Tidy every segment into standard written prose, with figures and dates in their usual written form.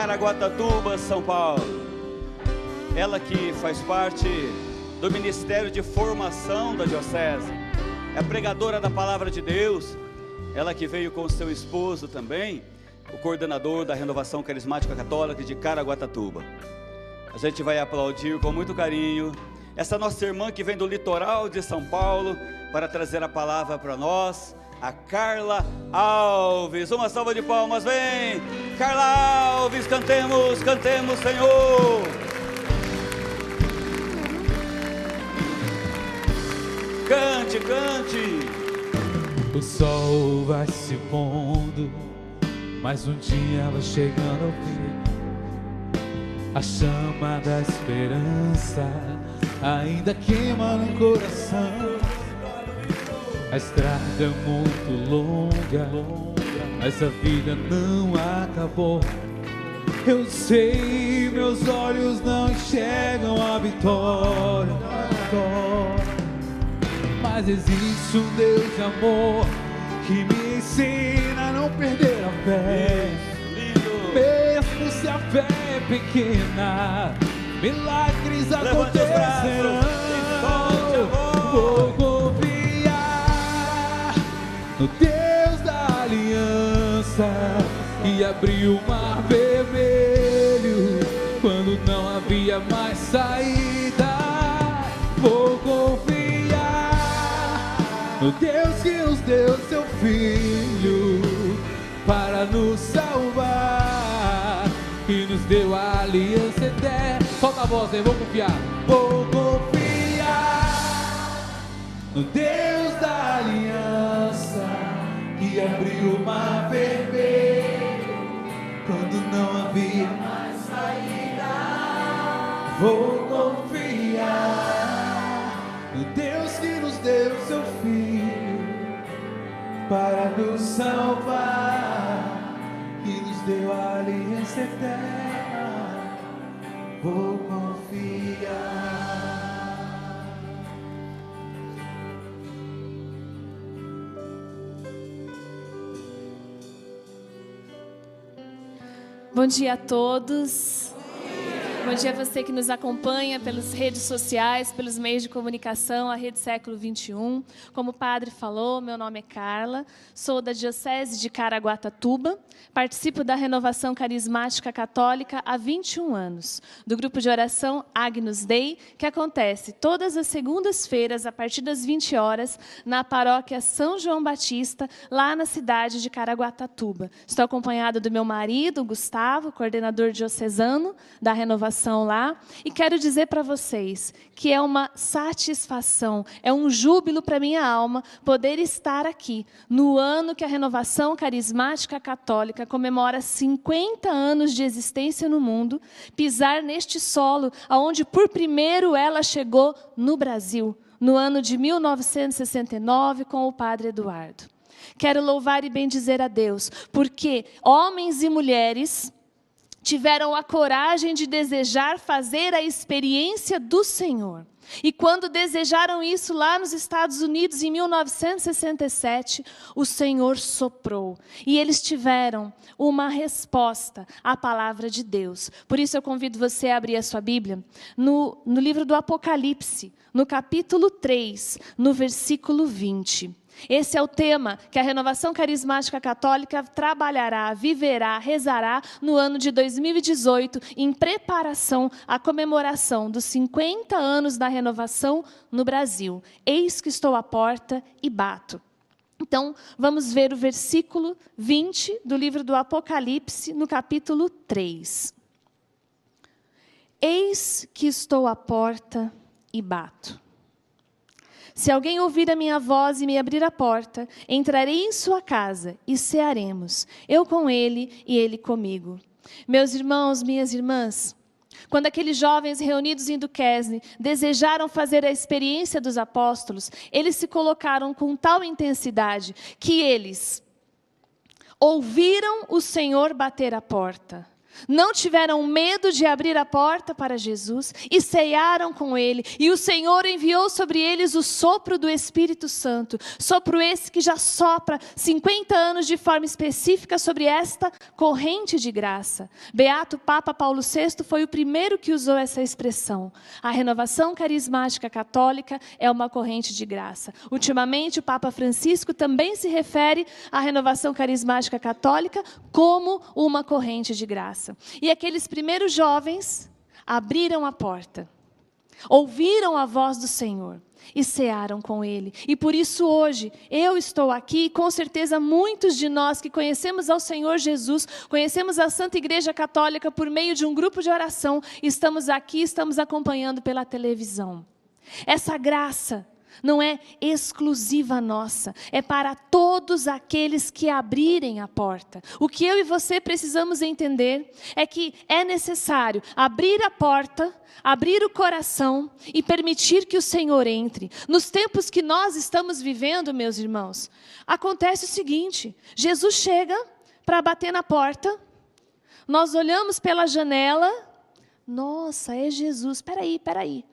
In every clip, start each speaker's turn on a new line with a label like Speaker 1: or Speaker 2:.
Speaker 1: Caraguatatuba, São Paulo. Ela que faz parte do Ministério de Formação da Diocese, é pregadora da Palavra de Deus. Ela que veio com seu esposo também, o coordenador da Renovação Carismática Católica de Caraguatatuba. A gente vai aplaudir com muito carinho essa nossa irmã que vem do litoral de São Paulo para trazer a palavra para nós, a Carla Alves. Uma salva de palmas, vem Carla Alves, cantemos, cantemos, Senhor. Cante, cante.
Speaker 2: O sol vai se pondo, mas um dia vai chegando ao fim. A chama da esperança ainda queima no coração. A estrada é muito longa, mas a vida não acabou. Eu sei, meus olhos não enxergam a vitória, mas existe um Deus de amor que me ensina a não perder a fé. Mesmo se a fé é pequena, milagres acontecerão. Vou confiar no Deus da aliança que abriu o mar vermelho quando não havia mais saída. Vou confiar no Deus que nos deu seu Filho para nos salvar, que nos deu a aliança eterna. Solta a voz aí, vou confiar. Vou confiar no Deus da aliança que abriu o mar vermelho quando não havia mais saída. Vou confiar no Deus que nos deu seu Filho para nos salvar, que nos deu a aliança eterna. Vou confiar.
Speaker 3: Bom dia a todos. Bom dia a você que nos acompanha pelas redes sociais, pelos meios de comunicação, a Rede Século XXI. Como o padre falou, meu nome é Carla, sou da Diocese de Caraguatatuba, participo da Renovação Carismática Católica há 21 anos, do grupo de oração Agnus Dei, que acontece todas as segundas-feiras, a partir das 20 horas, na paróquia São João Batista, lá na cidade de Caraguatatuba. Estou acompanhada do meu marido, Gustavo, coordenador diocesano da Renovação lá, e quero dizer para vocês que é uma satisfação, é um júbilo para minha alma poder estar aqui no ano que a Renovação Carismática Católica comemora 50 anos de existência no mundo, pisar neste solo aonde por primeiro ela chegou no Brasil, no ano de 1969 com o Padre Eduardo. Quero louvar e bendizer a Deus, porque homens e mulheres tiveram a coragem de desejar fazer a experiência do Senhor. E quando desejaram isso lá nos Estados Unidos, em 1967, o Senhor soprou. E eles tiveram uma resposta à palavra de Deus. Por isso eu convido você a abrir a sua Bíblia no livro do Apocalipse, no capítulo 3, no versículo 20. Esse é o tema que a Renovação Carismática Católica trabalhará, viverá, rezará no ano de 2018, em preparação à comemoração dos 50 anos da renovação no Brasil. Eis que estou à porta e bato. Então, vamos ver o versículo 20 do livro do Apocalipse, no capítulo 3. Eis que estou à porta e bato. Se alguém ouvir a minha voz e me abrir a porta, entrarei em sua casa e cearemos, eu com ele e ele comigo. Meus irmãos, minhas irmãs, quando aqueles jovens reunidos em Duquesne desejaram fazer a experiência dos apóstolos, eles se colocaram com tal intensidade que eles ouviram o Senhor bater a porta. não tiveram medo de abrir a porta para Jesus e cearam com Ele. E o Senhor enviou sobre eles o sopro do Espírito Santo. Sopro esse que já sopra 50 anos de forma específica sobre esta corrente de graça. Beato Papa Paulo VI foi o primeiro que usou essa expressão. A renovação carismática católica é uma corrente de graça. Ultimamente, o Papa Francisco também se refere à renovação carismática católica como uma corrente de graça. E aqueles primeiros jovens abriram a porta, ouviram a voz do Senhor e cearam com Ele. E por isso hoje eu estou aqui, e com certeza muitos de nós que conhecemos ao Senhor Jesus, conhecemos a Santa Igreja Católica por meio de um grupo de oração, estamos aqui, estamos acompanhando pela televisão. Essa graça não é exclusiva nossa, é para todos aqueles que abrirem a porta. O que eu e você precisamos entender é que é necessário abrir a porta, abrir o coração e permitir que o Senhor entre. Nos tempos que nós estamos vivendo, meus irmãos, acontece o seguinte: Jesus chega para bater na porta, nós olhamos pela janela, nossa, é Jesus, peraí.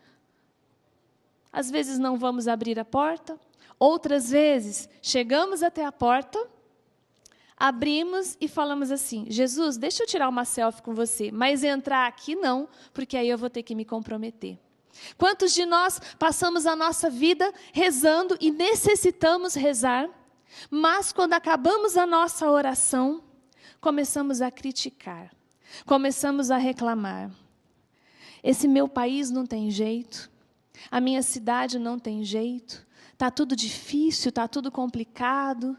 Speaker 3: Às vezes não vamos abrir a porta, outras vezes chegamos até a porta, abrimos e falamos assim: Jesus, deixa eu tirar uma selfie com você, mas entrar aqui não, porque aí eu vou ter que me comprometer. Quantos de nós passamos a nossa vida rezando e necessitamos rezar, mas quando acabamos a nossa oração, começamos a criticar, começamos a reclamar. Esse meu país não tem jeito. A minha cidade não tem jeito, está tudo difícil, está tudo complicado,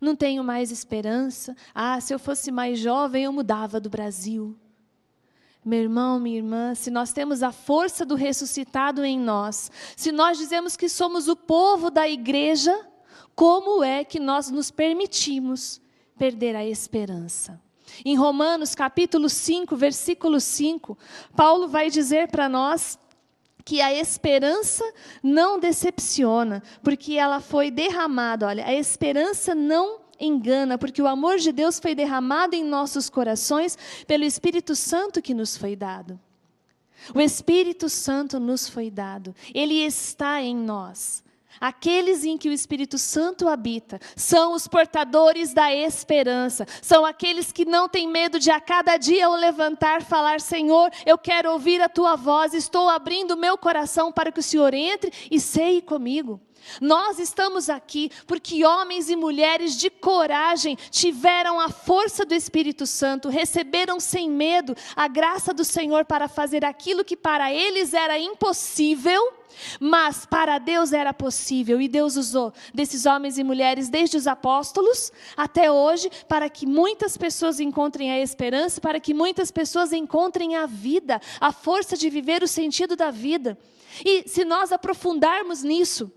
Speaker 3: não tenho mais esperança. Se eu fosse mais jovem, eu mudava do Brasil. Meu irmão, minha irmã, se nós temos a força do ressuscitado em nós, se nós dizemos que somos o povo da igreja, como é que nós nos permitimos perder a esperança? Em Romanos capítulo 5, versículo 5, Paulo vai dizer para nós que a esperança não decepciona, porque ela foi derramada. Olha, a esperança não engana, porque o amor de Deus foi derramado em nossos corações pelo Espírito Santo que nos foi dado. O Espírito Santo nos foi dado, Ele está em nós. Aqueles em que o Espírito Santo habita são os portadores da esperança, são aqueles que não têm medo de a cada dia ao levantar falar: Senhor, eu quero ouvir a Tua voz, estou abrindo o meu coração para que o Senhor entre e ceie comigo. Nós estamos aqui porque homens e mulheres de coragem tiveram a força do Espírito Santo, receberam sem medo a graça do Senhor para fazer aquilo que para eles era impossível, mas para Deus era possível. E Deus usou desses homens e mulheres desde os apóstolos até hoje para que muitas pessoas encontrem a esperança, para que muitas pessoas encontrem a vida, a força de viver o sentido da vida. E se nós aprofundarmos nisso,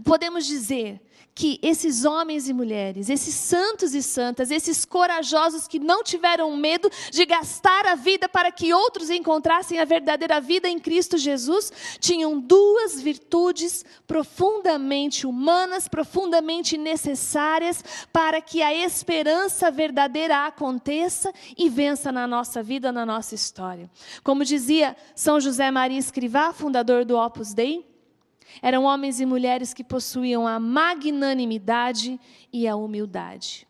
Speaker 3: podemos dizer que esses homens e mulheres, esses santos e santas, esses corajosos que não tiveram medo de gastar a vida para que outros encontrassem a verdadeira vida em Cristo Jesus, tinham duas virtudes profundamente humanas, profundamente necessárias para que a esperança verdadeira aconteça e vença na nossa vida, na nossa história. Como dizia São José Maria Escrivá, fundador do Opus Dei, eram homens e mulheres que possuíam a magnanimidade e a humildade.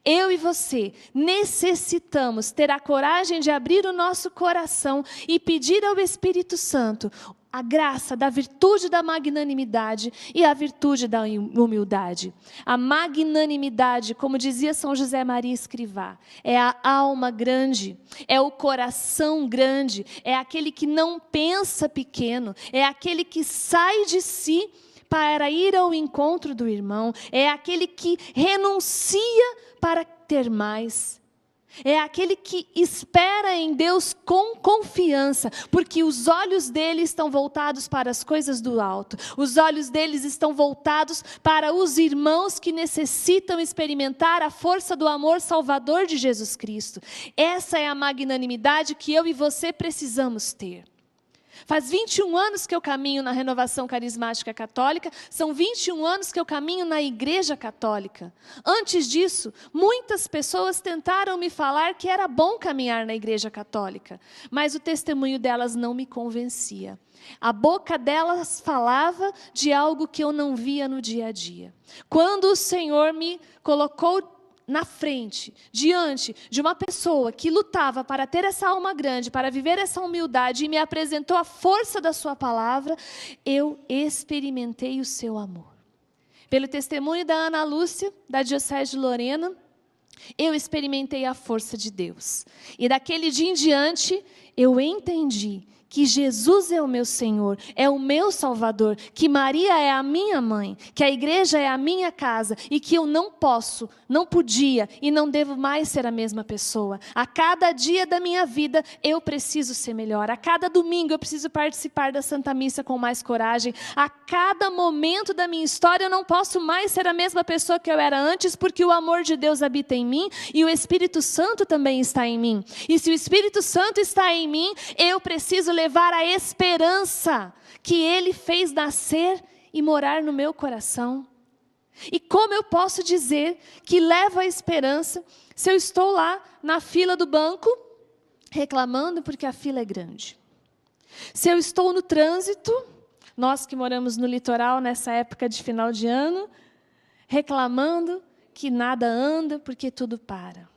Speaker 3: Eu e você necessitamos ter a coragem de abrir o nosso coração e pedir ao Espírito Santo a graça da virtude da magnanimidade e a virtude da humildade. A magnanimidade, como dizia São José Maria Escrivá, é a alma grande, é o coração grande, é aquele que não pensa pequeno, é aquele que sai de si para ir ao encontro do irmão, é aquele que renuncia para ter mais. É aquele que espera em Deus com confiança, porque os olhos dele estão voltados para as coisas do alto. Os olhos deles estão voltados para os irmãos que necessitam experimentar a força do amor salvador de Jesus Cristo. Essa é a magnanimidade que eu e você precisamos ter. Faz 21 anos que eu caminho na Renovação Carismática Católica, são 21 anos que eu caminho na Igreja Católica. Antes disso, muitas pessoas tentaram me falar que era bom caminhar na Igreja Católica, mas o testemunho delas não me convencia. A boca delas falava de algo que eu não via no dia a dia. Quando o Senhor me colocou na frente, diante de uma pessoa que lutava para ter essa alma grande, para viver essa humildade, e me apresentou a força da sua palavra, eu experimentei o seu amor. Pelo testemunho da Ana Lúcia, da Diocese de Lorena, eu experimentei a força de Deus. E daquele dia em diante, eu entendi que Jesus é o meu Senhor, é o meu Salvador, que Maria é a minha mãe, que a igreja é a minha casa e que eu não posso, não podia e não devo mais ser a mesma pessoa. A cada dia da minha vida eu preciso ser melhor. A cada domingo eu preciso participar da Santa Missa com mais coragem. A cada momento da minha história eu não posso mais ser a mesma pessoa que eu era antes, porque o amor de Deus habita em mim e o Espírito Santo também está em mim. E se o Espírito Santo está em mim, eu preciso levar a esperança que Ele fez nascer e morar no meu coração. E como eu posso dizer que levo a esperança se eu estou lá na fila do banco reclamando porque a fila é grande? Se eu estou no trânsito, nós que moramos no litoral nessa época de final de ano, reclamando que nada anda porque tudo para.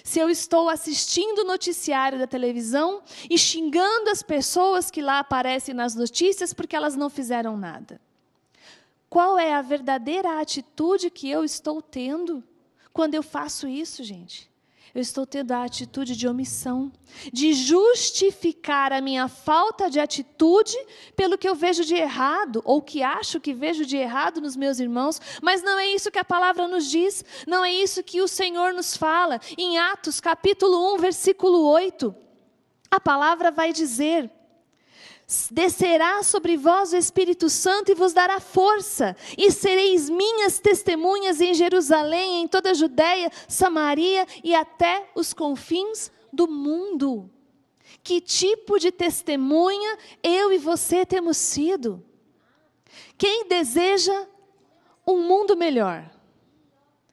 Speaker 3: Se eu estou assistindo o noticiário da televisão e xingando as pessoas que lá aparecem nas notícias porque elas não fizeram nada. Qual é a verdadeira atitude que eu estou tendo quando eu faço isso, gente? Eu estou tendo a atitude de omissão, de justificar a minha falta de atitude pelo que eu vejo de errado, ou que acho que vejo de errado nos meus irmãos, mas não é isso que a palavra nos diz, não é isso que o Senhor nos fala. Em Atos, capítulo 1, versículo 8, a palavra vai dizer: descerá sobre vós o Espírito Santo e vos dará força, e sereis minhas testemunhas em Jerusalém, em toda a Judéia, Samaria e até os confins do mundo. Que tipo de testemunha eu e você temos sido? Quem deseja um mundo melhor?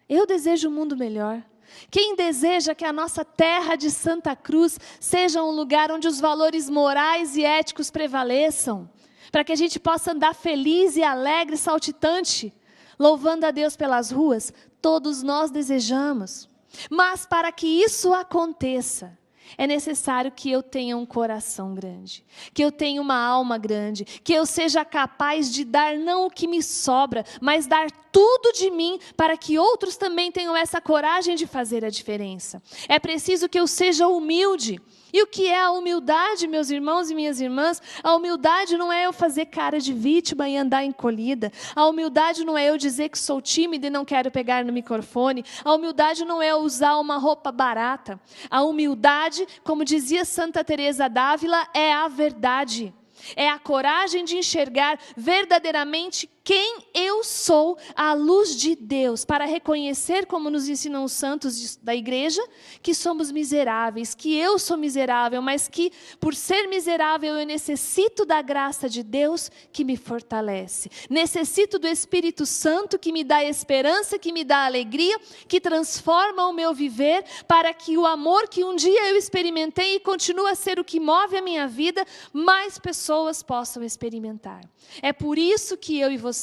Speaker 3: Eu desejo um mundo melhor. Quem deseja que a nossa terra de Santa Cruz seja um lugar onde os valores morais e éticos prevaleçam, para que a gente possa andar feliz e alegre, saltitante, louvando a Deus pelas ruas? Todos nós desejamos. Mas para que isso aconteça, é necessário que eu tenha um coração grande, que eu tenha uma alma grande, que eu seja capaz de dar não o que me sobra, mas dar tudo de mim para que outros também tenham essa coragem de fazer a diferença. É preciso que eu seja humilde. E o que é a humildade, meus irmãos e minhas irmãs? A humildade não é eu fazer cara de vítima e andar encolhida. A humildade não é eu dizer que sou tímida e não quero pegar no microfone. A humildade não é eu usar uma roupa barata. A humildade, como dizia Santa Teresa d'Ávila, é a verdade. É a coragem de enxergar verdadeiramente quem eu sou à luz de Deus, para reconhecer, como nos ensinam os santos da igreja, que somos miseráveis, que eu sou miserável, mas que por ser miserável eu necessito da graça de Deus que me fortalece. Necessito do Espírito Santo que me dá esperança, que me dá alegria, que transforma o meu viver, para que o amor que um dia eu experimentei e continua a ser o que move a minha vida, mais pessoas possam experimentar. É por isso que eu e você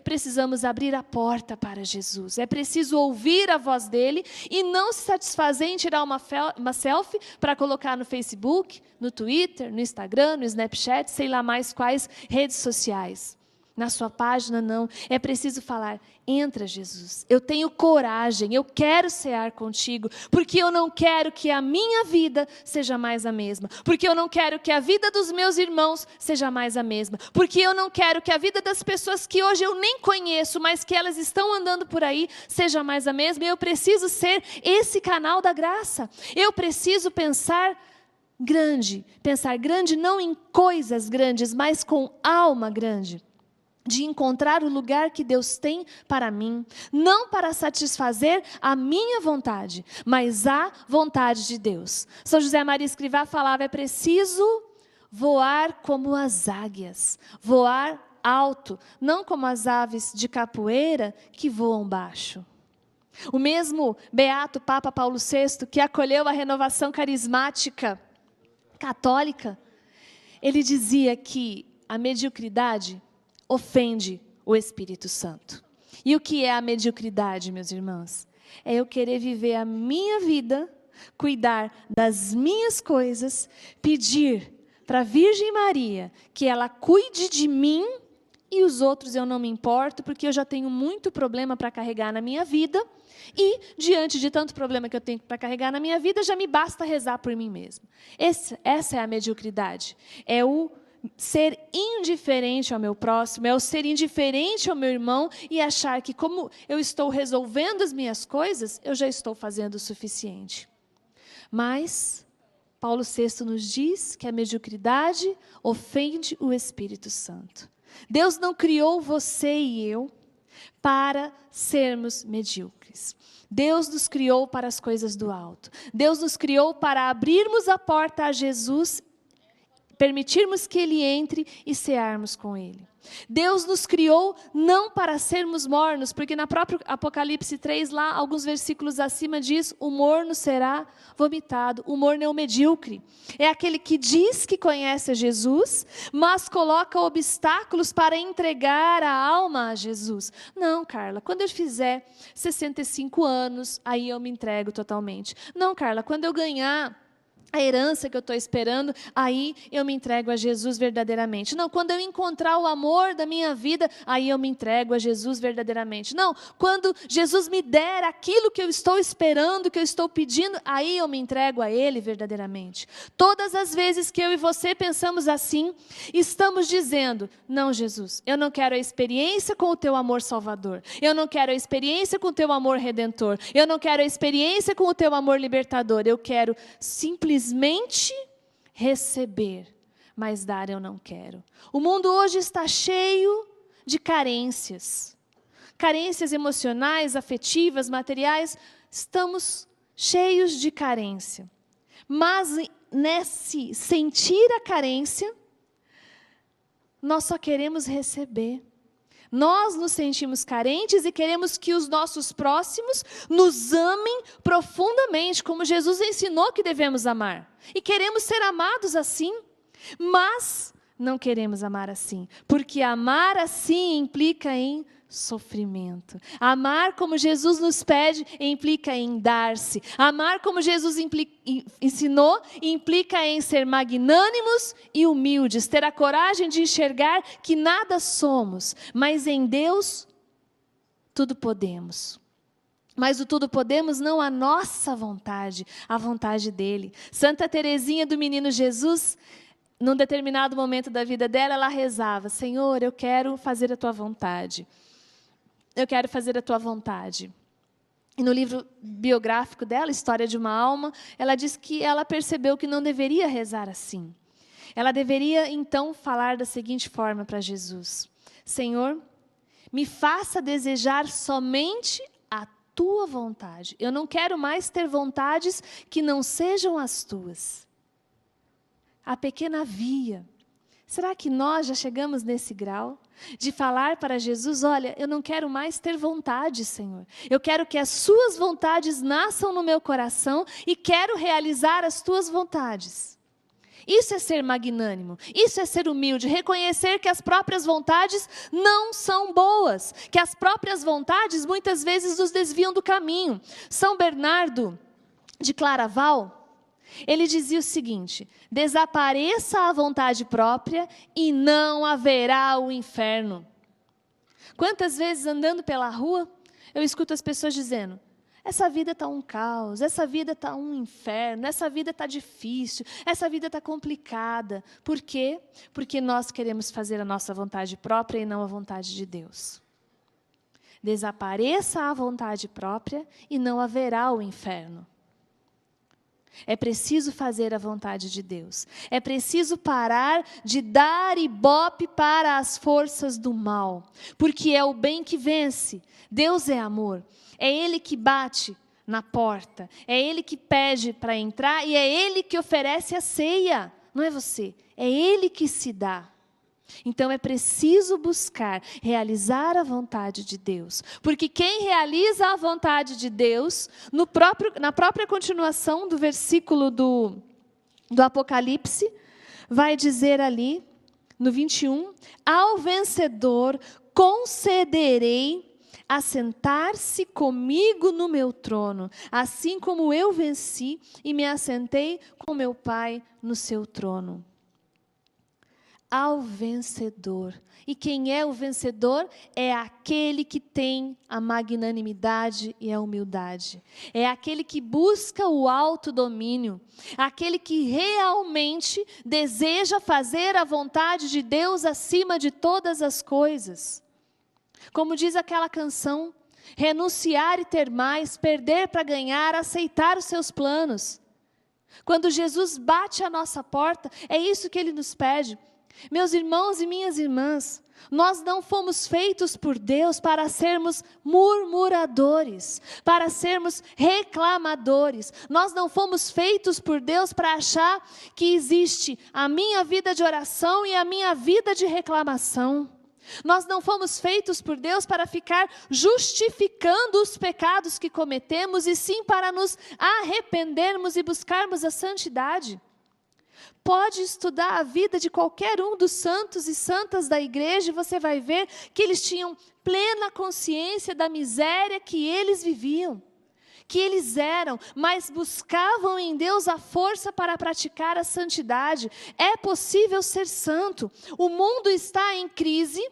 Speaker 3: precisamos abrir a porta para Jesus. É preciso ouvir a voz dele e não se satisfazer em tirar uma selfie para colocar no Facebook, no Twitter, no Instagram, no Snapchat, sei lá mais quais redes sociais. Na sua página, não. É preciso falar: entra, Jesus. Eu tenho coragem, eu quero cear contigo, porque eu não quero que a minha vida seja mais a mesma, porque eu não quero que a vida dos meus irmãos seja mais a mesma, porque eu não quero que a vida das pessoas que hoje eu nem conheço, mas que elas estão andando por aí, seja mais a mesma. Eu preciso ser esse canal da graça. Eu preciso pensar grande não em coisas grandes, mas com alma grande. De encontrar o lugar que Deus tem para mim, não para satisfazer a minha vontade, mas a vontade de Deus. São José Maria Escrivá falava: é preciso voar como as águias, voar alto, não como as aves de capoeira que voam baixo. O mesmo beato Papa Paulo VI, que acolheu a renovação carismática católica, ele dizia que a mediocridade ofende o Espírito Santo. E o que é a mediocridade, meus irmãos? É eu querer viver a minha vida, cuidar das minhas coisas, pedir para a Virgem Maria que ela cuide de mim e os outros eu não me importo, porque eu já tenho muito problema para carregar na minha vida e, diante de tanto problema que eu tenho para carregar na minha vida, já me basta rezar por mim mesmo. Essa é a mediocridade. É o ser indiferente ao meu próximo, é o ser indiferente ao meu irmão e achar que, como eu estou resolvendo as minhas coisas, eu já estou fazendo o suficiente. Mas Paulo VI nos diz que a mediocridade ofende o Espírito Santo. Deus não criou você e eu para sermos medíocres. Deus nos criou para as coisas do alto. Deus nos criou para abrirmos a porta a Jesus, permitirmos que Ele entre e cearmos com Ele. Deus nos criou não para sermos mornos, porque na própria Apocalipse 3, lá, alguns versículos acima diz, o morno será vomitado. O morno é o medíocre. É aquele que diz que conhece a Jesus, mas coloca obstáculos para entregar a alma a Jesus. Não, Carla, quando eu fizer 65 anos, aí eu me entrego totalmente. Não, Carla, quando eu ganhar a herança que eu estou esperando, aí eu me entrego a Jesus verdadeiramente. Não, quando eu encontrar o amor da minha vida, aí eu me entrego a Jesus verdadeiramente. Não, quando Jesus me der aquilo que eu estou esperando, que eu estou pedindo, aí eu me entrego a Ele verdadeiramente. Todas as vezes que eu e você pensamos assim, estamos dizendo, não, Jesus, eu não quero a experiência com o Teu amor salvador. Eu não quero a experiência com o Teu amor redentor. Eu não quero a experiência com o Teu amor libertador. Eu quero simplesmente receber, mas dar eu não quero. O mundo hoje está cheio de carências. Carências emocionais, afetivas, materiais. Estamos cheios de carência. Mas nesse sentir a carência, nós só queremos receber. Nós nos sentimos carentes e queremos que os nossos próximos nos amem profundamente, como Jesus ensinou que devemos amar. E queremos ser amados assim, mas não queremos amar assim, porque amar assim implica em sofrimento. Amar como Jesus nos pede implica em dar-se. Amar como Jesus ensinou implica em ser magnânimos e humildes, ter a coragem de enxergar que nada somos, mas em Deus tudo podemos. Mas o tudo podemos não a nossa vontade, a vontade dele. Santa Teresinha do Menino Jesus, num determinado momento da vida dela, ela rezava, Senhor, eu quero fazer a tua vontade. Eu quero fazer a tua vontade. E no livro biográfico dela, História de uma Alma, ela diz que ela percebeu que não deveria rezar assim. Ela deveria, então, falar da seguinte forma para Jesus. Senhor, me faça desejar somente a tua vontade. Eu não quero mais ter vontades que não sejam as tuas. A pequena via. Será que nós já chegamos nesse grau? De falar para Jesus, olha, eu não quero mais ter vontade, Senhor. Eu quero que as suas vontades nasçam no meu coração e quero realizar as tuas vontades. Isso é ser magnânimo, isso é ser humilde, reconhecer que as próprias vontades não são boas, que as próprias vontades muitas vezes nos desviam do caminho. São Bernardo de Claraval, ele dizia o seguinte, desapareça a vontade própria e não haverá o inferno. Quantas vezes andando pela rua, eu escuto as pessoas dizendo, essa vida está um caos, essa vida está um inferno, essa vida está difícil, essa vida está complicada. Por quê? Porque nós queremos fazer a nossa vontade própria e não a vontade de Deus. Desapareça a vontade própria e não haverá o inferno. É preciso fazer a vontade de Deus. É preciso parar de dar ibope para as forças do mal. Porque é o bem que vence. Deus é amor. É Ele que bate na porta. É Ele que pede para entrar e é Ele que oferece a ceia não é você, é Ele que se dá. Então é preciso buscar realizar a vontade de Deus, porque quem realiza a vontade de Deus, na própria continuação do versículo do Apocalipse, vai dizer ali, no 21, ao vencedor concederei assentar-se comigo no meu trono, assim como eu venci e me assentei com meu Pai no seu trono. Ao vencedor. E quem é o vencedor? É aquele que tem a magnanimidade e a humildade. É aquele que busca o autodomínio. Aquele que realmente deseja fazer a vontade de Deus acima de todas as coisas. Como diz aquela canção, renunciar e ter mais, perder para ganhar, aceitar os seus planos. Quando Jesus bate à nossa porta, é isso que Ele nos pede. Meus irmãos e minhas irmãs, nós não fomos feitos por Deus para sermos murmuradores, para sermos reclamadores. Nós não fomos feitos por Deus para achar que existe a minha vida de oração e a minha vida de reclamação. Nós não fomos feitos por Deus para ficar justificando os pecados que cometemos, e sim para nos arrependermos e buscarmos a santidade. Pode estudar a vida de qualquer um dos santos e santas da igreja e você vai ver que eles tinham plena consciência da miséria que eles viviam, que eles eram, mas buscavam em Deus a força para praticar a santidade. É possível ser santo. O mundo está em crise,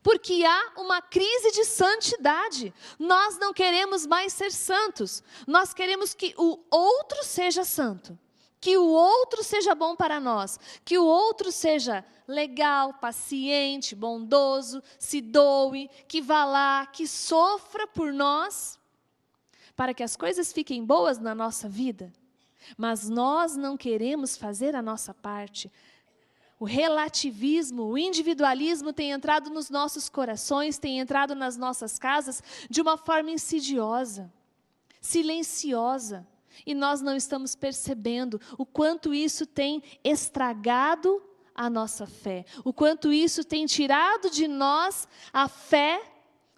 Speaker 3: porque há uma crise de santidade. Nós não queremos mais ser santos, nós queremos que o outro seja santo. Que o outro seja bom para nós, que o outro seja legal, paciente, bondoso, se doe, que vá lá, que sofra por nós, para que as coisas fiquem boas na nossa vida. Mas nós não queremos fazer a nossa parte. O relativismo, o individualismo tem entrado nos nossos corações, tem entrado nas nossas casas de uma forma insidiosa, silenciosa. E nós não estamos percebendo o quanto isso tem estragado a nossa fé. O quanto isso tem tirado de nós a fé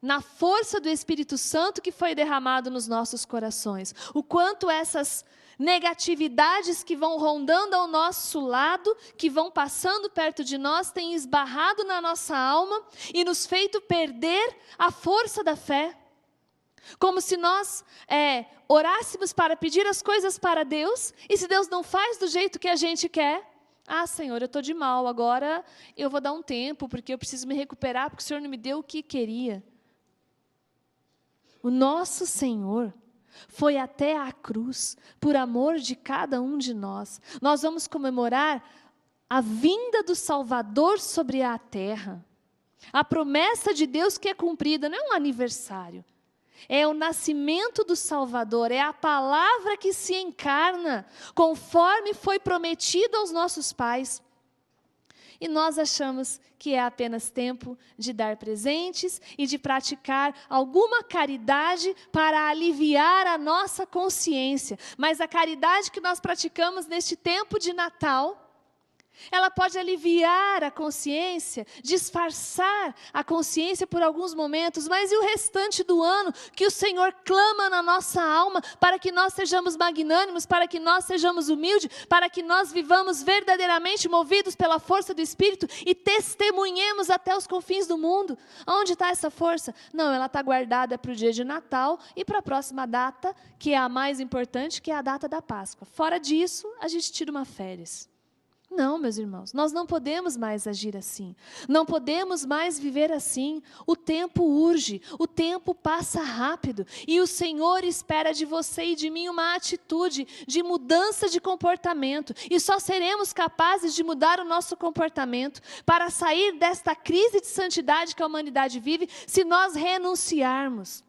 Speaker 3: na força do Espírito Santo que foi derramado nos nossos corações. O quanto essas negatividades que vão rondando ao nosso lado, que vão passando perto de nós, têm esbarrado na nossa alma e nos feito perder a força da fé. Como se nós orássemos para pedir as coisas para Deus, e se Deus não faz do jeito que a gente quer, Senhor, eu estou de mal, agora eu vou dar um tempo, porque eu preciso me recuperar, porque o Senhor não me deu o que queria. O nosso Senhor foi até a cruz, por amor de cada um de nós. Nós vamos comemorar a vinda do Salvador sobre a terra. A promessa de Deus que é cumprida, não é um aniversário. É o nascimento do Salvador, é a palavra que se encarna, conforme foi prometido aos nossos pais. E nós achamos que é apenas tempo de dar presentes e de praticar alguma caridade para aliviar a nossa consciência. Mas a caridade que nós praticamos neste tempo de Natal, ela pode aliviar a consciência, disfarçar a consciência por alguns momentos, mas e o restante do ano que o Senhor clama na nossa alma para que nós sejamos magnânimos, para que nós sejamos humildes, para que nós vivamos verdadeiramente movidos pela força do Espírito e testemunhemos até os confins do mundo? Onde está essa força? Não, ela está guardada para o dia de Natal e para a próxima data, que é a mais importante, que é a data da Páscoa. Fora disso, a gente tira uma férias. Não, meus irmãos, nós não podemos mais agir assim. Não podemos mais viver assim. O tempo urge, o tempo passa rápido. E o Senhor espera de você e de mim uma atitude de mudança de comportamento. E só seremos capazes de mudar o nosso comportamento para sair desta crise de santidade que a humanidade vive, se nós renunciarmos.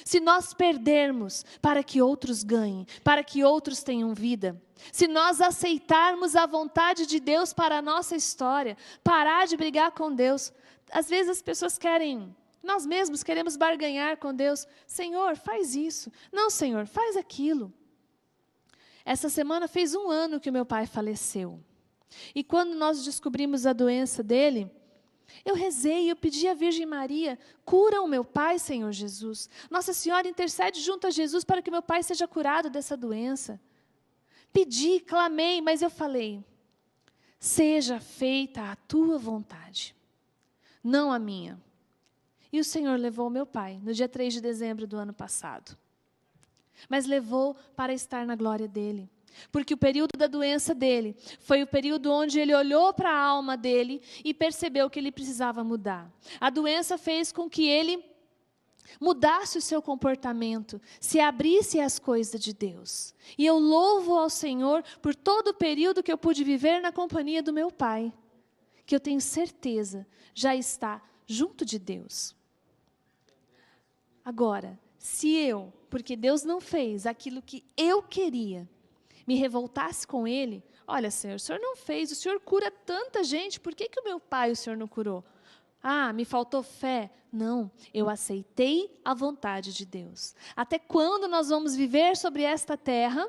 Speaker 3: Se nós perdermos para que outros ganhem, para que outros tenham vida. Se nós aceitarmos a vontade de Deus para a nossa história, parar de brigar com Deus. Às vezes as pessoas nós mesmos queremos barganhar com Deus. Senhor, faz isso. Não, Senhor, faz aquilo. Essa semana fez 1 ano que o meu pai faleceu. E quando nós descobrimos a doença dele, eu rezei, eu pedi à Virgem Maria, cura o meu pai, Senhor Jesus. Nossa Senhora intercede junto a Jesus para que meu pai seja curado dessa doença. Pedi, clamei, mas eu falei, seja feita a tua vontade, não a minha. E o Senhor levou meu pai, no dia 3 de dezembro do ano passado. Mas levou para estar na glória dele. Porque o período da doença dele foi o período onde ele olhou para a alma dele e percebeu que ele precisava mudar. A doença fez com que ele mudasse o seu comportamento, se abrisse às coisas de Deus. E eu louvo ao Senhor por todo o período que eu pude viver na companhia do meu pai, que eu tenho certeza já está junto de Deus. Agora, se eu, porque Deus não fez aquilo que eu queria, me revoltasse com ele, olha, Senhor, o Senhor não fez, o Senhor cura tanta gente, por que o meu pai o Senhor não curou? Ah, me faltou fé? Não, eu aceitei a vontade de Deus. Até quando nós vamos viver sobre esta terra,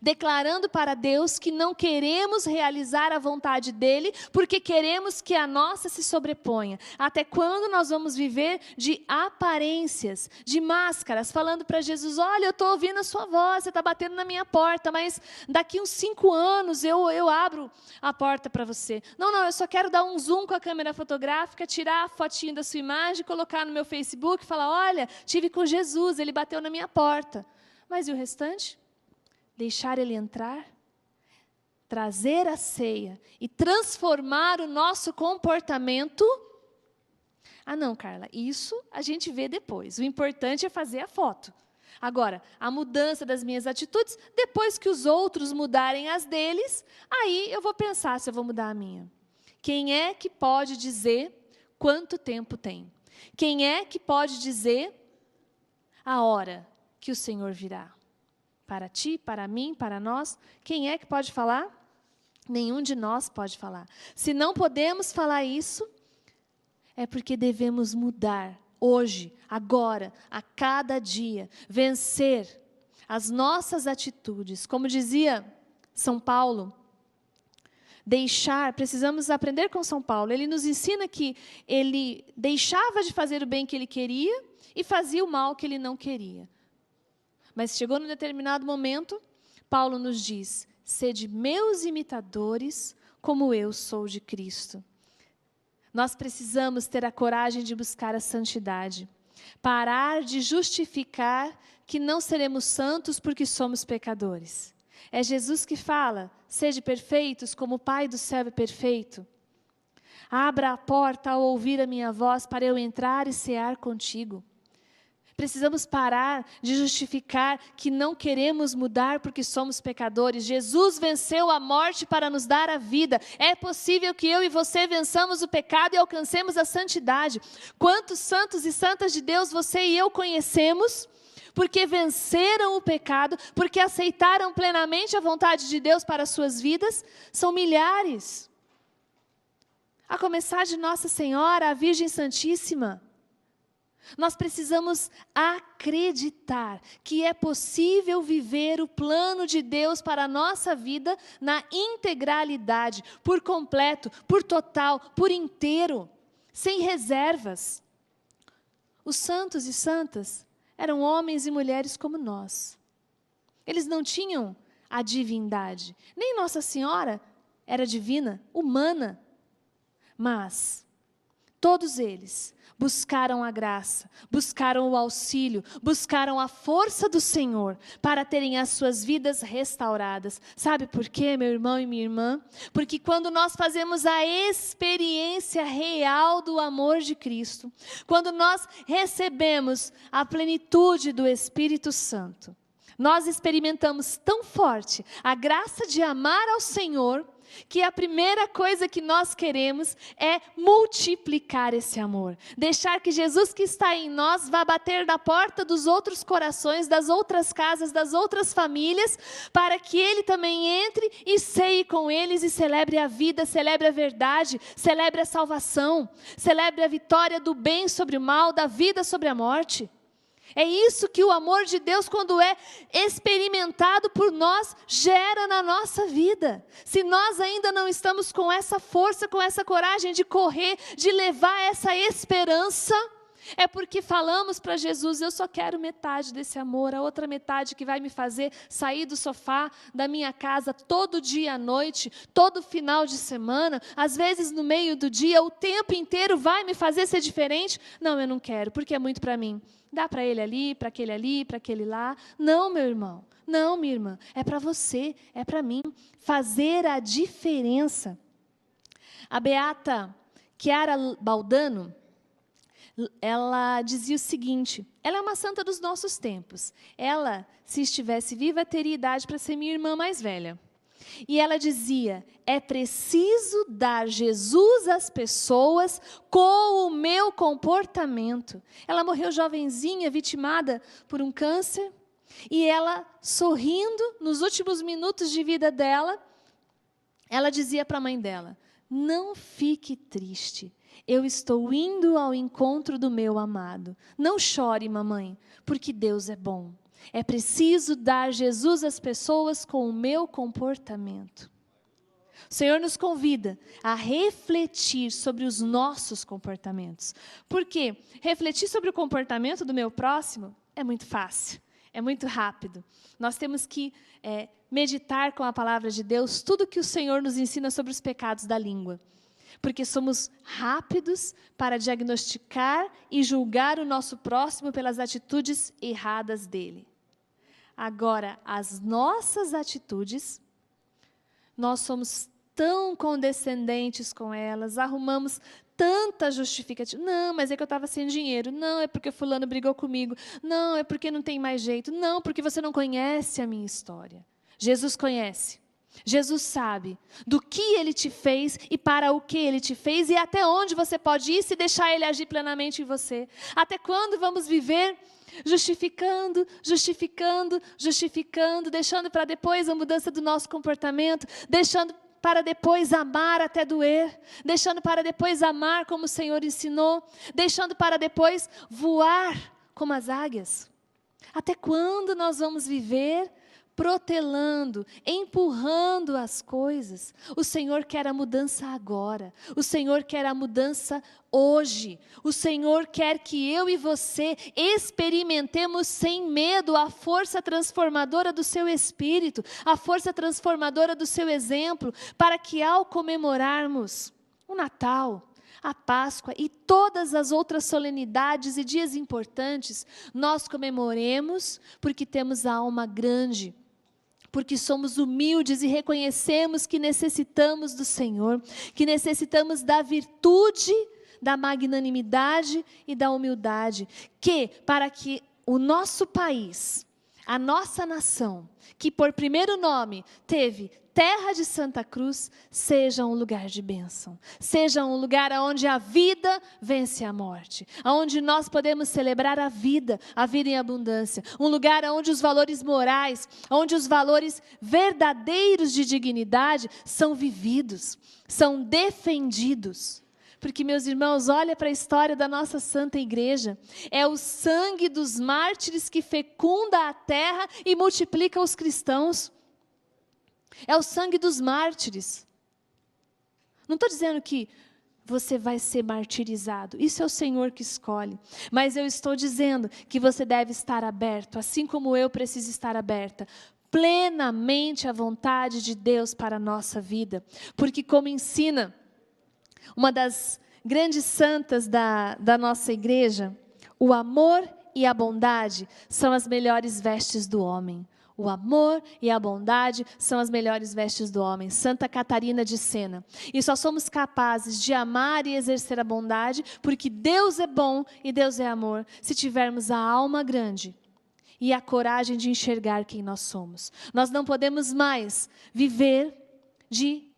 Speaker 3: declarando para Deus que não queremos realizar a vontade dEle, porque queremos que a nossa se sobreponha? Até quando nós vamos viver de aparências, de máscaras, falando para Jesus, olha, eu estou ouvindo a sua voz, você está batendo na minha porta, mas daqui uns 5 anos eu abro a porta para você. Não, eu só quero dar um zoom com a câmera fotográfica, tirar a fotinho da sua imagem, colocar no meu Facebook e falar, olha, tive com Jesus, ele bateu na minha porta. Mas e o restante? Deixar ele entrar, trazer a ceia e transformar o nosso comportamento. Ah, não, Carla, isso a gente vê depois. O importante é fazer a foto. Agora, a mudança das minhas atitudes, depois que os outros mudarem as deles, aí eu vou pensar se eu vou mudar a minha. Quem é que pode dizer quanto tempo tem? Quem é que pode dizer a hora que o Senhor virá? Para ti, para mim, para nós, quem é que pode falar? Nenhum de nós pode falar. Se não podemos falar isso, é porque devemos mudar hoje, agora, a cada dia, vencer as nossas atitudes. Como dizia São Paulo, precisamos aprender com São Paulo. Ele nos ensina que ele deixava de fazer o bem que ele queria e fazia o mal que ele não queria. Mas chegou num determinado momento, Paulo nos diz, sede meus imitadores, como eu sou de Cristo. Nós precisamos ter a coragem de buscar a santidade. Parar de justificar que não seremos santos porque somos pecadores. É Jesus que fala, sede perfeitos como o Pai do céu é perfeito. Abra a porta ao ouvir a minha voz para eu entrar e cear contigo. Precisamos parar de justificar que não queremos mudar porque somos pecadores. Jesus venceu a morte para nos dar a vida. É possível que eu e você vençamos o pecado e alcancemos a santidade. Quantos santos e santas de Deus você e eu conhecemos, porque venceram o pecado, porque aceitaram plenamente a vontade de Deus para as suas vidas? São milhares. A começar de Nossa Senhora, a Virgem Santíssima. Nós precisamos acreditar que é possível viver o plano de Deus para a nossa vida na integralidade, por completo, por total, por inteiro, sem reservas. Os santos e santas eram homens e mulheres como nós. Eles não tinham a divindade. Nem Nossa Senhora era divina, humana. Mas todos eles buscaram a graça, buscaram o auxílio, buscaram a força do Senhor para terem as suas vidas restauradas. Sabe por quê, meu irmão e minha irmã? Porque quando nós fazemos a experiência real do amor de Cristo, quando nós recebemos a plenitude do Espírito Santo, nós experimentamos tão forte a graça de amar ao Senhor, que a primeira coisa que nós queremos é multiplicar esse amor. Deixar que Jesus que está em nós vá bater na porta dos outros corações, das outras casas, das outras famílias, para que Ele também entre e ceie com eles e celebre a vida, celebre a verdade, celebre a salvação, celebre a vitória do bem sobre o mal, da vida sobre a morte. É isso que o amor de Deus, quando é experimentado por nós, gera na nossa vida. Se nós ainda não estamos com essa força, com essa coragem de correr, de levar essa esperança, é porque falamos para Jesus: eu só quero metade desse amor, a outra metade que vai me fazer sair do sofá da minha casa todo dia à noite, todo final de semana, às vezes no meio do dia, o tempo inteiro vai me fazer ser diferente. Não, eu não quero, porque é muito para mim. Dá para ele ali, para aquele lá. Não, meu irmão, não, minha irmã, é para você, é para mim. Fazer a diferença. A beata Chiara Baldano, ela dizia o seguinte: ela é uma santa dos nossos tempos. Ela, se estivesse viva, teria idade para ser minha irmã mais velha. E ela dizia: é preciso dar Jesus às pessoas com o meu comportamento. Ela morreu jovenzinha, vitimada por um câncer, e ela, sorrindo, nos últimos minutos de vida dela, ela dizia para a mãe dela: não fique triste, eu estou indo ao encontro do meu amado. Não chore, mamãe, porque Deus é bom. É preciso dar Jesus às pessoas com o meu comportamento. O Senhor nos convida a refletir sobre os nossos comportamentos. Porque refletir sobre o comportamento do meu próximo é muito fácil, é muito rápido. Nós temos que meditar com a palavra de Deus tudo que o Senhor nos ensina sobre os pecados da língua. Porque somos rápidos para diagnosticar e julgar o nosso próximo pelas atitudes erradas dele. Agora, as nossas atitudes, nós somos tão condescendentes com elas, arrumamos tanta justificativa. Não, mas é que eu estava sem dinheiro. Não, é porque fulano brigou comigo. Não, é porque não tem mais jeito. Não, porque você não conhece a minha história. Jesus conhece. Jesus sabe do que Ele te fez e para o que Ele te fez e até onde você pode ir se deixar Ele agir plenamente em você. Até quando vamos viver justificando, deixando para depois a mudança do nosso comportamento, deixando para depois amar até doer, deixando para depois amar como o Senhor ensinou, deixando para depois voar como as águias. Até quando nós vamos viver protelando, empurrando as coisas? O Senhor quer a mudança agora. O Senhor quer a mudança hoje. O Senhor quer que eu e você experimentemos sem medo a força transformadora do seu Espírito, a força transformadora do seu exemplo, para que ao comemorarmos o Natal, a Páscoa e todas as outras solenidades e dias importantes, nós comemoremos porque temos a alma grande, porque somos humildes e reconhecemos que necessitamos do Senhor, que necessitamos da virtude, da magnanimidade e da humildade, para que o nosso país, a nossa nação, que por primeiro nome teve Terra de Santa Cruz, seja um lugar de bênção, seja um lugar onde a vida vence a morte, onde nós podemos celebrar a vida em abundância, um lugar onde os valores morais, onde os valores verdadeiros de dignidade são vividos, são defendidos. Porque, meus irmãos, olha para a história da nossa Santa Igreja, é o sangue dos mártires que fecunda a terra e multiplica os cristãos. É o sangue dos mártires. Não estou dizendo que você vai ser martirizado. Isso é o Senhor que escolhe. Mas eu estou dizendo que você deve estar aberto, assim como eu preciso estar aberta, plenamente à vontade de Deus para a nossa vida. Porque, como ensina uma das grandes santas da nossa igreja, o amor e a bondade são as melhores vestes do homem. O amor e a bondade são as melhores vestes do homem. Santa Catarina de Sena. E só somos capazes de amar e exercer a bondade, porque Deus é bom e Deus é amor, se tivermos a alma grande e a coragem de enxergar quem nós somos. Nós não podemos mais viver de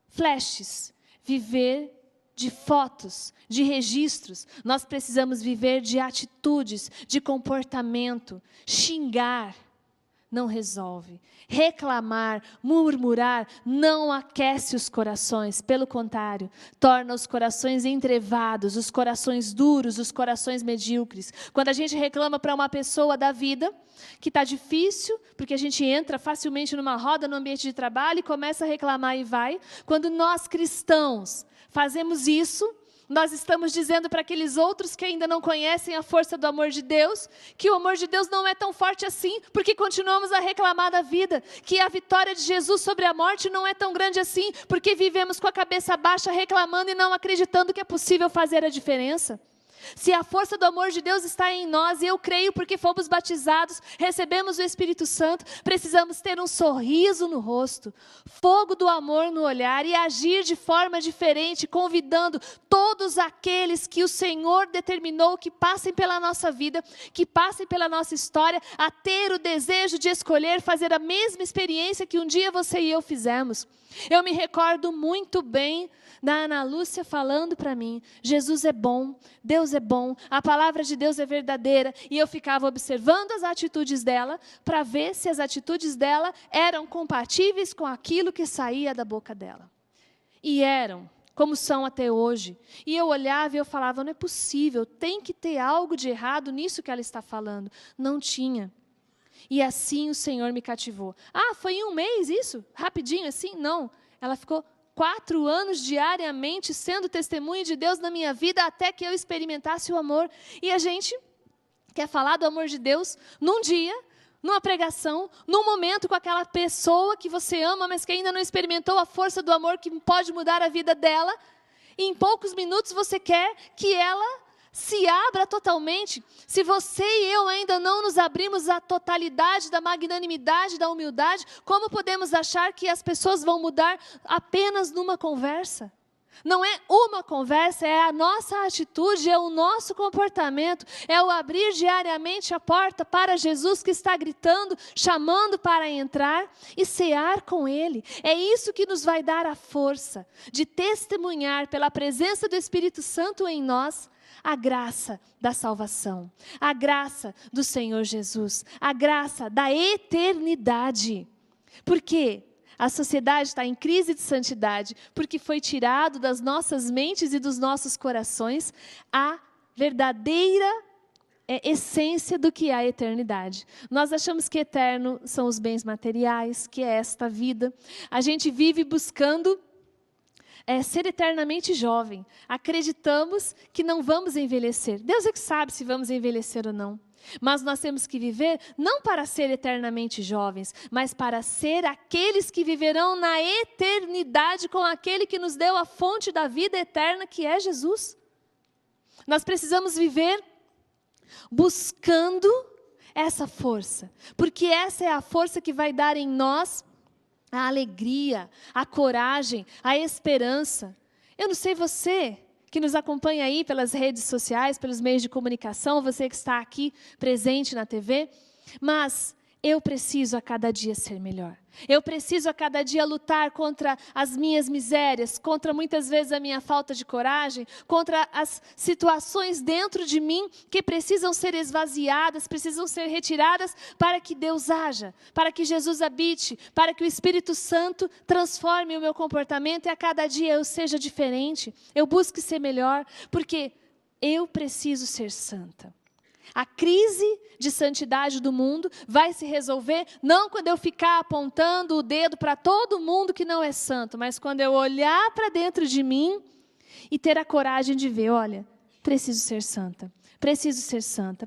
Speaker 3: flashes, viver de fotos, de registros. Nós precisamos viver de atitudes, de comportamento, xingar. não resolve. Reclamar, murmurar, não aquece os corações. Pelo contrário, torna os corações entrevados, os corações duros, os corações medíocres. Quando a gente reclama para uma pessoa da vida, que está difícil, porque a gente entra facilmente numa roda no ambiente de trabalho e começa a reclamar e vai. Quando nós cristãos fazemos isso, nós estamos dizendo para aqueles outros que ainda não conhecem a força do amor de Deus, que o amor de Deus não é tão forte assim, porque continuamos a reclamar da vida, que a vitória de Jesus sobre a morte não é tão grande assim, porque vivemos com a cabeça baixa reclamando e não acreditando que é possível fazer a diferença. Se a força do amor de Deus está em nós, e eu creio porque fomos batizados, recebemos o Espírito Santo, precisamos ter um sorriso no rosto, fogo do amor no olhar e agir de forma diferente, convidando todos aqueles que o Senhor determinou que passem pela nossa vida, que passem pela nossa história, a ter o desejo de escolher fazer a mesma experiência que um dia você e eu fizemos. Eu me recordo muito bem da Ana Lúcia falando para mim, Jesus é bom, Deus é bom, a palavra de Deus é verdadeira, e eu ficava observando as atitudes dela, para ver se as atitudes dela eram compatíveis com aquilo que saía da boca dela. E eram, como são até hoje. E eu olhava e eu falava, não é possível, tem que ter algo de errado nisso que ela está falando. Não tinha. E assim o Senhor me cativou. Ah, foi em um mês isso? Rapidinho assim? Não. Ela ficou 4 anos diariamente sendo testemunha de Deus na minha vida até que eu experimentasse o amor. E a gente quer falar do amor de Deus num dia, numa pregação, num momento com aquela pessoa que você ama, mas que ainda não experimentou a força do amor que pode mudar a vida dela. E em poucos minutos você quer que ela se abra totalmente. Se você e eu ainda não nos abrimos à totalidade da magnanimidade, da humildade, como podemos achar que as pessoas vão mudar apenas numa conversa? Não é uma conversa, é a nossa atitude, é o nosso comportamento, é o abrir diariamente a porta para Jesus que está gritando, chamando para entrar e cear com Ele. É isso que nos vai dar a força de testemunhar pela presença do Espírito Santo em nós, a graça da salvação, a graça do Senhor Jesus, a graça da eternidade. Por quê? A sociedade está em crise de santidade, porque foi tirado das nossas mentes e dos nossos corações a verdadeira essência do que é a eternidade. Nós achamos que eterno são os bens materiais, que é esta vida. A gente vive buscando ser eternamente jovem. Acreditamos que não vamos envelhecer. Deus é que sabe se vamos envelhecer ou não. Mas nós temos que viver não para ser eternamente jovens, mas para ser aqueles que viverão na eternidade com aquele que nos deu a fonte da vida eterna, que é Jesus. Nós precisamos viver buscando essa força, porque essa é a força que vai dar em nós a alegria, a coragem, a esperança. Eu não sei você que nos acompanha aí pelas redes sociais, pelos meios de comunicação, você que está aqui presente na TV, mas eu preciso a cada dia ser melhor. Eu preciso a cada dia lutar contra as minhas misérias, contra muitas vezes a minha falta de coragem, contra as situações dentro de mim que precisam ser esvaziadas, precisam ser retiradas para que Deus haja, para que Jesus habite, para que o Espírito Santo transforme o meu comportamento e a cada dia eu seja diferente, eu busque ser melhor, porque eu preciso ser santa. A crise de santidade do mundo vai se resolver não quando eu ficar apontando o dedo para todo mundo que não é santo, mas quando eu olhar para dentro de mim e ter a coragem de ver, olha, preciso ser santa,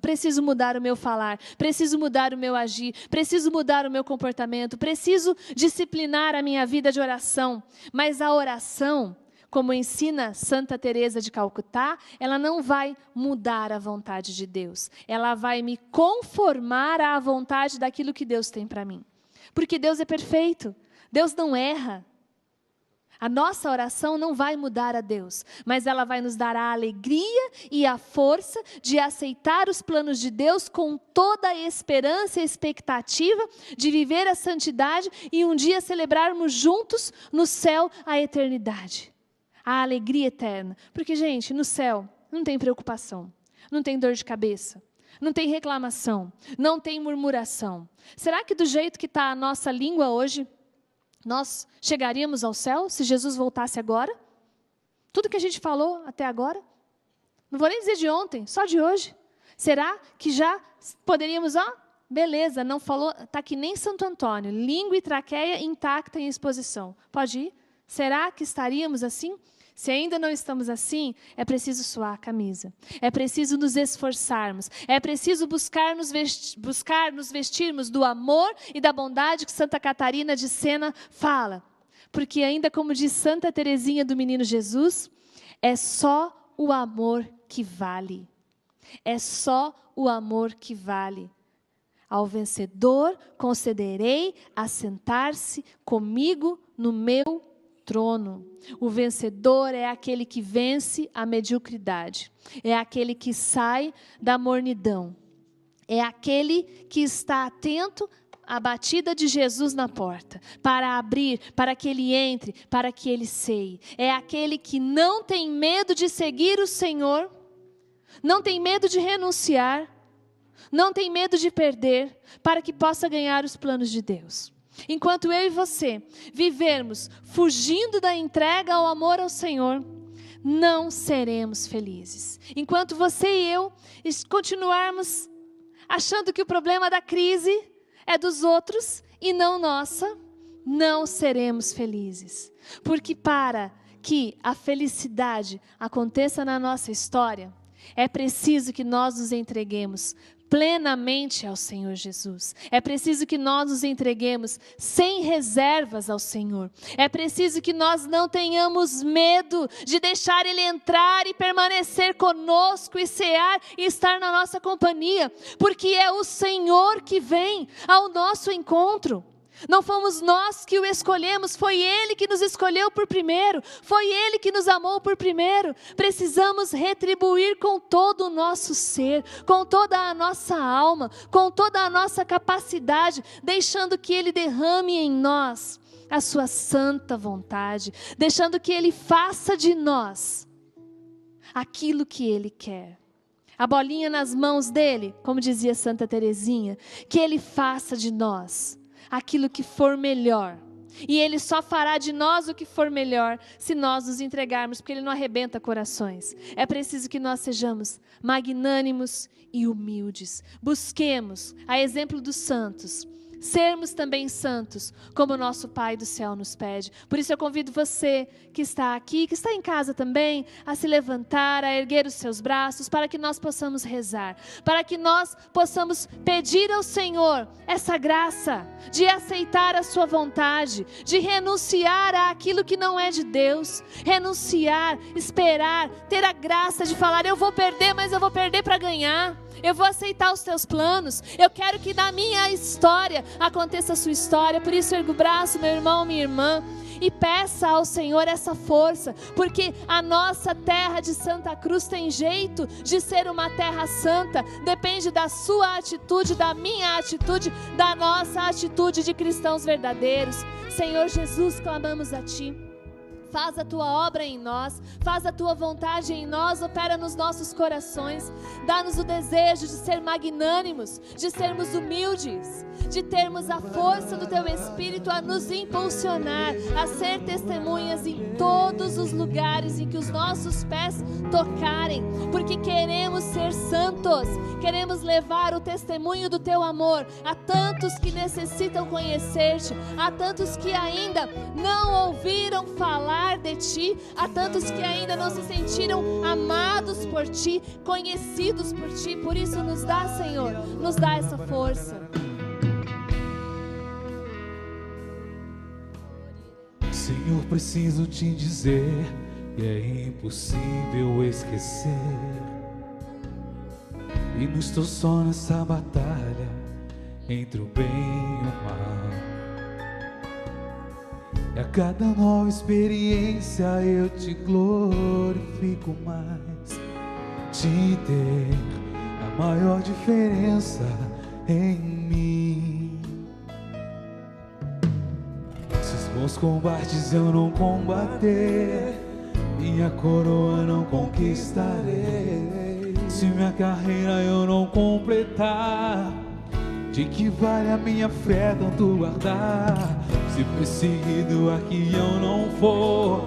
Speaker 3: preciso mudar o meu falar, preciso mudar o meu agir, preciso mudar o meu comportamento, preciso disciplinar a minha vida de oração, mas a oração, como ensina Santa Teresa de Calcutá, ela não vai mudar a vontade de Deus. Ela vai me conformar à vontade daquilo que Deus tem para mim. Porque Deus é perfeito. Deus não erra. A nossa oração não vai mudar a Deus, mas ela vai nos dar a alegria e a força de aceitar os planos de Deus com toda a esperança e expectativa de viver a santidade e um dia celebrarmos juntos no céu a eternidade. A alegria eterna. Porque, gente, no céu não tem preocupação, não tem dor de cabeça, não tem reclamação, não tem murmuração. Será que do jeito que está a nossa língua hoje, nós chegaríamos ao céu se Jesus voltasse agora? Tudo que a gente falou até agora? Não vou nem dizer de ontem, só de hoje. Será que já poderíamos, beleza, não falou, está que nem Santo Antônio, língua e traqueia intacta em exposição. Pode ir? Será que estaríamos assim? Se ainda não estamos assim, é preciso suar a camisa. É preciso nos esforçarmos. É preciso buscar nos vestirmos do amor e da bondade que Santa Catarina de Sena fala. Porque ainda como diz Santa Teresinha do Menino Jesus, é só o amor que vale. É só o amor que vale. Ao vencedor concederei assentar-se comigo no meu trono. O vencedor é aquele que vence a mediocridade. É aquele que sai da mornidão. É aquele que está atento à batida de Jesus na porta, para abrir, para que ele entre, para que ele ceie. É aquele que não tem medo de seguir o Senhor, não tem medo de renunciar, não tem medo de perder, para que possa ganhar os planos de Deus. Enquanto eu e você vivermos fugindo da entrega ao amor ao Senhor, não seremos felizes. Enquanto você e eu continuarmos achando que o problema da crise é dos outros e não nossa, não seremos felizes. Porque para que a felicidade aconteça na nossa história, é preciso que nós nos entreguemos plenamente ao Senhor Jesus. É preciso que nós nos entreguemos sem reservas ao Senhor. É preciso que nós não tenhamos medo de deixar Ele entrar e permanecer conosco e cear e estar na nossa companhia, porque é o Senhor que vem ao nosso encontro. Não fomos nós que o escolhemos, foi Ele que nos escolheu por primeiro, foi Ele que nos amou por primeiro. Precisamos retribuir com todo o nosso ser, com toda a nossa alma, com toda a nossa capacidade, deixando que Ele derrame em nós a sua santa vontade, deixando que Ele faça de nós aquilo que Ele quer. A bolinha nas mãos dEle, como dizia Santa Teresinha, que Ele faça de nós aquilo que for melhor. E Ele só fará de nós o que for melhor se nós nos entregarmos, porque Ele não arrebenta corações. É preciso que nós sejamos magnânimos e humildes. Busquemos, a exemplo dos santos, sermos também santos, como o nosso Pai do céu nos pede. Por isso eu convido você que está aqui, que está em casa também, a se levantar, a erguer os seus braços, para que nós possamos rezar, para que nós possamos pedir ao Senhor essa graça de aceitar a sua vontade, de renunciar àquilo que não é de Deus, renunciar, esperar, ter a graça de falar: eu vou perder, mas eu vou perder para ganhar. Eu vou aceitar os teus planos. Eu quero que na minha história aconteça a sua história. Por isso erga o braço, meu irmão, minha irmã, e peça ao Senhor essa força, porque a nossa terra de Santa Cruz tem jeito de ser uma terra santa. Depende da sua atitude, da minha atitude, da nossa atitude de cristãos verdadeiros. Senhor Jesus, clamamos a Ti. Faz a Tua obra em nós, faz a Tua vontade em nós, opera nos nossos corações. Dá-nos o desejo de ser magnânimos, de sermos humildes, de termos a força do Teu Espírito a nos impulsionar, a ser testemunhas em todos os lugares em que os nossos pés tocarem, porque queremos ser santos, queremos levar o testemunho do Teu amor a tantos que necessitam conhecer-te, a tantos que ainda não ouviram falar de Ti, a tantos que ainda não se sentiram amados por Ti, conhecidos por Ti. Por isso nos dá, Senhor, nos dá essa força.
Speaker 2: Senhor, preciso te dizer que é impossível esquecer, e não estou só nessa batalha entre o bem e o mal. E a cada nova experiência eu te glorifico mais. Te ter a maior diferença em mim. Se os bons combates eu não combater, minha coroa não conquistarei. se minha carreira eu não completar, de que vale a minha fé tanto guardar? Se perseguido aqui eu não for,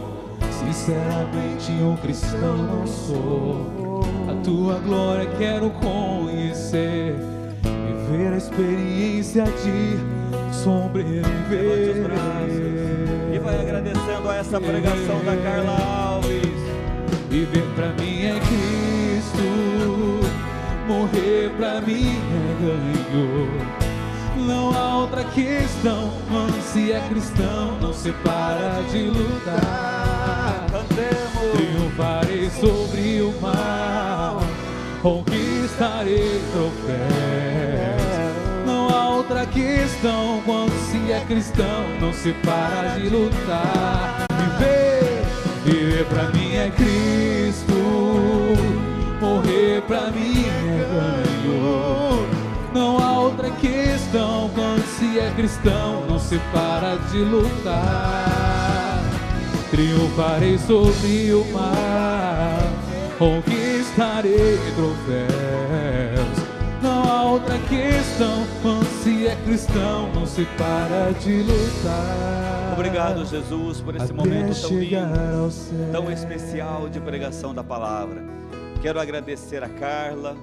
Speaker 2: sinceramente um cristão não sou. A tua glória quero conhecer, viver a experiência de sobreviver.
Speaker 1: Levante os braços e vai agradecendo a essa pregação da Carla Alves.
Speaker 2: Viver pra mim é Cristo, morrer pra mim é ganho. Não há outra questão, mano, se é cristão, não se para de lutar.
Speaker 1: Cantemos.
Speaker 2: Triunfarei sobre o mal, conquistarei troféus. Não há outra questão, quando se é cristão, não se para de lutar. Viver pra mim é Cristo, morrer pra mim é ganho. Não há outra questão, quando se é cristão, não se para de lutar. Triunfarei sobre o mar, conquistarei troféus. Não há outra questão, quando se é cristão, não se para de lutar.
Speaker 1: Obrigado, Jesus, por esse momento tão lindo, tão especial de pregação da palavra. Quero agradecer a Carla,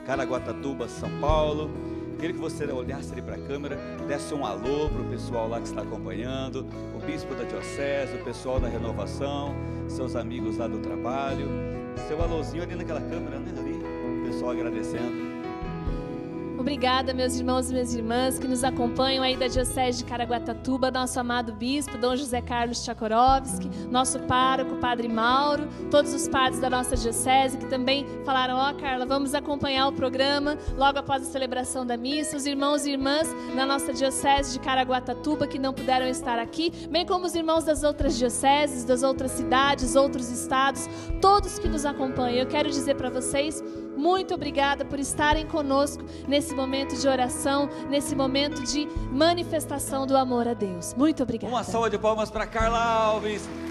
Speaker 1: Caraguatatuba, São Paulo. Queria que você olhasse ali para a câmera, desse um alô para o pessoal lá que está acompanhando, o bispo da diocese, o pessoal da renovação, seus amigos lá do trabalho. Seu alôzinho ali naquela câmera, né? Ali, o pessoal agradecendo.
Speaker 3: Obrigada, meus irmãos e minhas irmãs que nos acompanham aí da Diocese de Caraguatatuba, nosso amado bispo, Dom José Carlos Tchakorovski, nosso pároco, Padre Mauro, todos os padres da nossa diocese que também falaram: ó, Carla, vamos acompanhar o programa logo após a celebração da missa. Os irmãos e irmãs da nossa Diocese de Caraguatatuba que não puderam estar aqui, bem como os irmãos das outras dioceses, das outras cidades, outros estados, todos que nos acompanham. Eu quero dizer para vocês, muito obrigada por estarem conosco nesse momento de oração, nesse momento de manifestação do amor a Deus. Muito obrigada.
Speaker 1: Uma salva de palmas para Carla Alves.